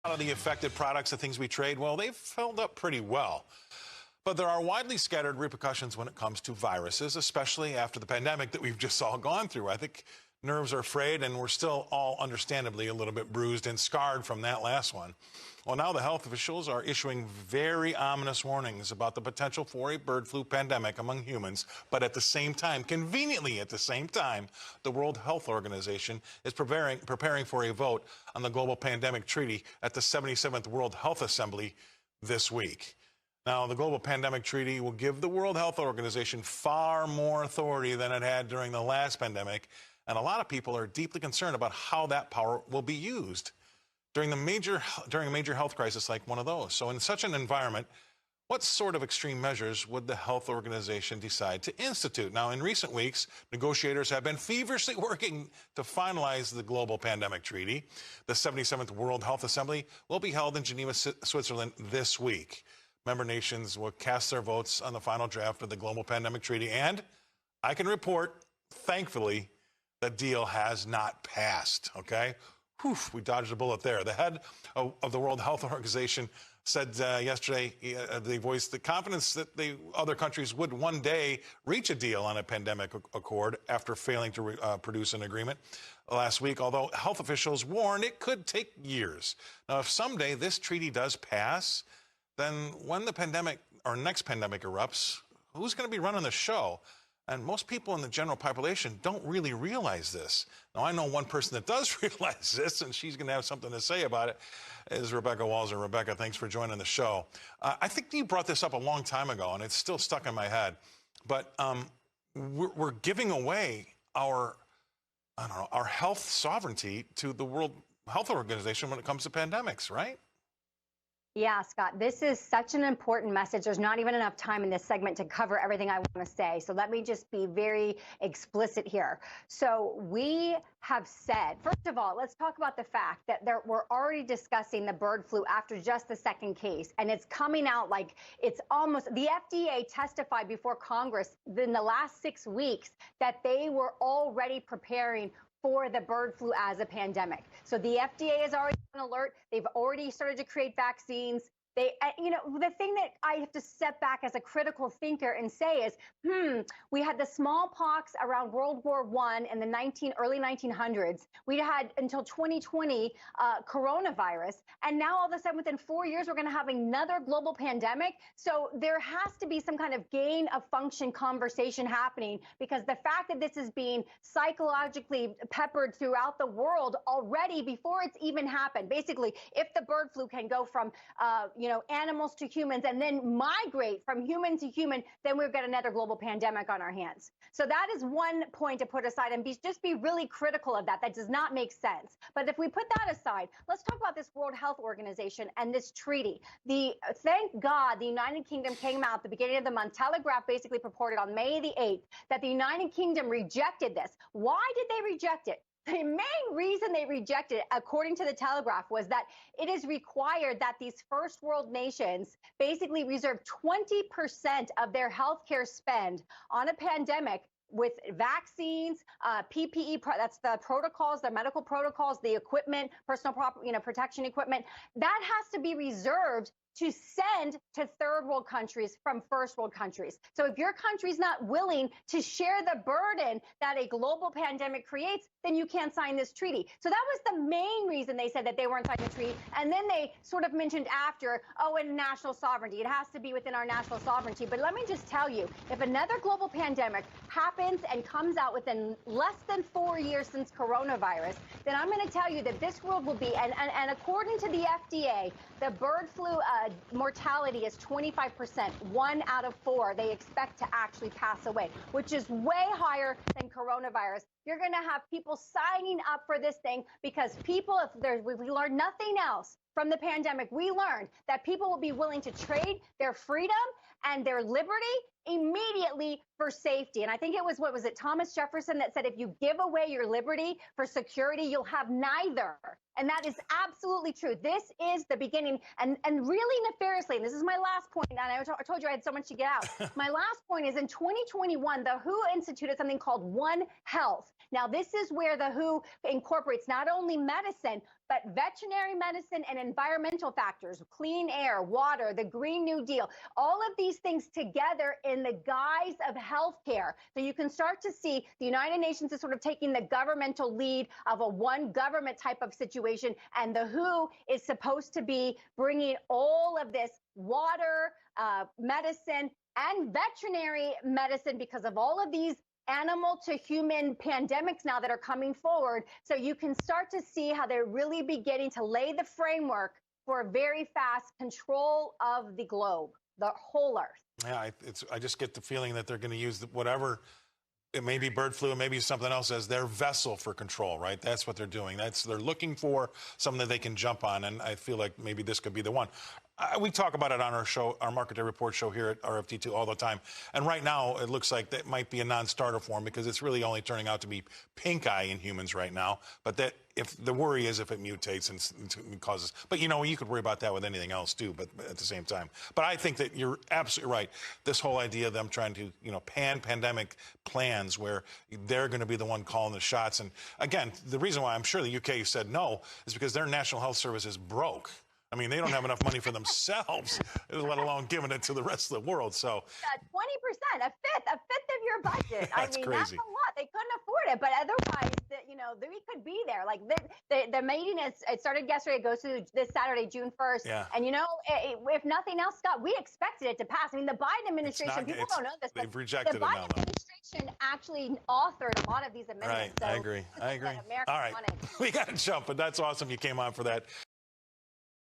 A lot of the affected products, the things we trade, well, they've held up pretty well. But there are widely scattered repercussions when it comes to viruses, especially after the pandemic that we've just all gone through. I think nerves are frayed, and we're still all understandably a little bit bruised and scarred from that last one. Well, now the health officials are issuing very ominous warnings about the potential for a bird flu pandemic among humans. But at the same time, conveniently at the same time, the World Health Organization is preparing for a vote on the global pandemic treaty at the 77th World Health Assembly this week. Now, the Global Pandemic Treaty will give the World Health Organization far more authority than it had during the last pandemic, and a lot of people are deeply concerned about how that power will be used during a major health crisis like one of those. So in such an environment, what sort of extreme measures would the health organization decide to institute? Now, in recent weeks, negotiators have been feverishly working to finalize the Global Pandemic Treaty. The 77th World Health Assembly will be held in Geneva, Switzerland this week. Member nations will cast their votes on the final draft of the Global Pandemic Treaty, and I can report, thankfully, the deal has not passed, okay? Whew, we dodged a bullet there. The head of the World Health Organization said yesterday they voiced the confidence that the other countries would one day reach a deal on a pandemic accord after failing to produce an agreement last week, although health officials warned it could take years. Now, if someday this treaty does pass, then when the pandemic or next pandemic erupts, who's going to be running the show? And most people in the general population don't really realize this. Now, I know one person that does realize this, and she's going to have something to say about it, is Rebecca Walser. Rebecca, thanks for joining the show. I think you brought this up a long time ago, and it's still stuck in my head. But we're giving away our health sovereignty to the World Health Organization when it comes to pandemics, right? Yeah, Scott, this is such an important message. There's not even enough time in this segment to cover everything I want to say. So let me just be very explicit here. So we have said, first of all, let's talk about the fact that we're already discussing the bird flu after just the second case. And it's coming out like it's almost, the FDA testified before Congress in the last 6 weeks that they were already preparing for the bird flu as a pandemic. So the FDA is already on alert. They've already started to create vaccines. They, the thing that I have to step back as a critical thinker and say is, we had the smallpox around World War I in the early 1900s. We had until 2020 coronavirus, and now all of a sudden, within 4 years, we're going to have another global pandemic. So there has to be some kind of gain of function conversation happening, because the fact that this is being psychologically peppered throughout the world already before it's even happened. Basically, if the bird flu can go from animals to humans and then migrate from human to human, then we've got another global pandemic on our hands. So that is one point to put aside and just be really critical of that. That does not make sense. But if we put that aside, let's talk about this World Health Organization and this treaty. Thank God the United Kingdom came out at the beginning of the month. Telegraph basically purported on May the 8th that the United Kingdom rejected this. Why did they reject it? The main reason they rejected it, according to the Telegraph, was that it is required that these first world nations basically reserve 20% of their healthcare spend on a pandemic with vaccines, PPE, that's the protocols, the medical protocols, the equipment, personal protection equipment. That has to be reserved to send to third world countries from first world countries. So if your country's not willing to share the burden that a global pandemic creates, then you can't sign this treaty. So that was the main reason they said that they weren't signing the treaty. And then they sort of mentioned after, and national sovereignty. It has to be within our national sovereignty. But let me just tell you, if another global pandemic happens and comes out within less than 4 years since coronavirus, then I'm going to tell you that this world will be, and according to the FDA, the bird flu mortality is 25%. 1 out of 4 they expect to actually pass away, which is way higher than coronavirus. You're going to have people signing up for this thing because people, if we learned nothing else from the pandemic, we learned that people will be willing to trade their freedom and their liberty immediately for safety. And I think it was, Thomas Jefferson that said, if you give away your liberty for security, you'll have neither. And that is absolutely true. This is the beginning, and really nefariously, and this is my last point, and I told you I had so much to get out. My last point is in 2021, the WHO instituted something called One Health. Now, this is where the WHO incorporates not only medicine, but veterinary medicine and environmental factors, clean air, water, the Green New Deal, all of these things together in the guise of healthcare. So you can start to see the United Nations is sort of taking the governmental lead of a one government type of situation, and the WHO is supposed to be bringing all of this water, medicine, and veterinary medicine because of all of these animal to human pandemics now that are coming forward. So you can start to see how they're really beginning to lay the framework for a very fast control of the globe, the whole Earth. Yeah, I just get the feeling that they're going to use whatever. It may be bird flu, it may be something else as their vessel for control, right? That's what they're doing. They're looking for something that they can jump on, and I feel like maybe this could be the one. We talk about it on our show, our Market Day Report show here at RFD2 all the time. And right now, it looks like that might be a non-starter form because it's really only turning out to be pink eye in humans right now. But that if the worry is if it mutates and causes, but you could worry about that with anything else too, but at the same time. But I think that you're absolutely right. This whole idea of them trying to, pandemic plans where they're going to be the one calling the shots. And again, the reason why I'm sure the UK said no is because their National Health Service is broke. I mean, they don't have enough money for themselves, let alone giving it to the rest of the world. So 20%, a fifth of your budget. That's crazy. That's a lot. They couldn't afford it, but otherwise, we could be there. Like the meeting it started yesterday. It goes through this Saturday, June 1st. Yeah. And if nothing else, Scott, we expected it to pass. I mean, the Biden administration, people don't know this, but they've rejected the Biden administration actually authored a lot of these amendments. Right. So I agree. All right. We got to jump, but that's awesome you came on for that.